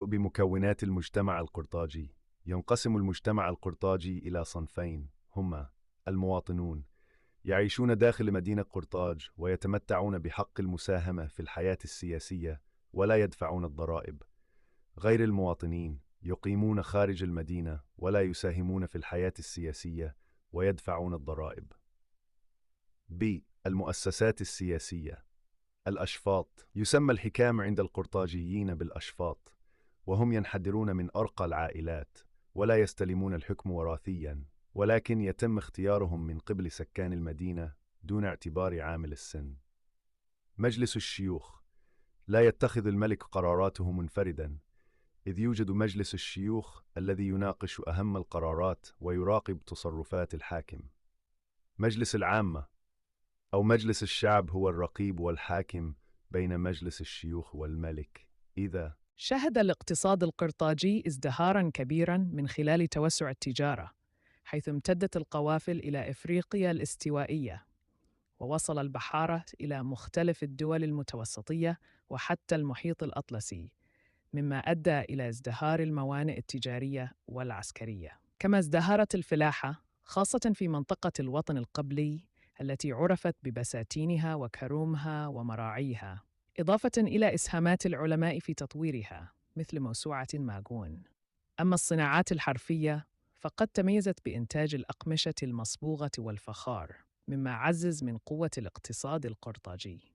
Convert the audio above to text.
بمكونات المجتمع القرطاجي. ينقسم المجتمع القرطاجي إلى صنفين، هما المواطنون يعيشون داخل مدينة قرطاج ويتمتعون بحق المساهمة في الحياة السياسية ولا يدفعون الضرائب. غير المواطنين يقيمون خارج المدينة ولا يساهمون في الحياة السياسية ويدفعون الضرائب. ب. المؤسسات السياسية. الأشفاط. يسمى الحكام عند القرطاجيين بالأشفاط، وهم ينحدرون من أرقى العائلات ولا يستلمون الحكم وراثياً، ولكن يتم اختيارهم من قبل سكان المدينة دون اعتبار عامل السن. مجلس الشيوخ. لا يتخذ الملك قراراته منفرداً، إذ يوجد مجلس الشيوخ الذي يناقش أهم القرارات ويراقب تصرفات الحاكم. مجلس العامة أو مجلس الشعب هو الرقيب والحاكم بين مجلس الشيوخ والملك. إذا شهد الاقتصاد القرطاجي ازدهاراً كبيراً من خلال توسع التجارة، حيث امتدت القوافل إلى إفريقيا الاستوائية، ووصل البحارة إلى مختلف الدول المتوسطية وحتى المحيط الأطلسي، مما أدى إلى ازدهار الموانئ التجارية والعسكرية. كما ازدهرت الفلاحة، خاصة في منطقة الوطن القبلي التي عرفت ببساتينها وكرومها ومراعيها، إضافة إلى إسهامات العلماء في تطويرها مثل موسوعة ماغون. أما الصناعات الحرفية فقد تميزت بإنتاج الأقمشة المصبوغة والفخار، مما عزز من قوة الاقتصاد القرطاجي.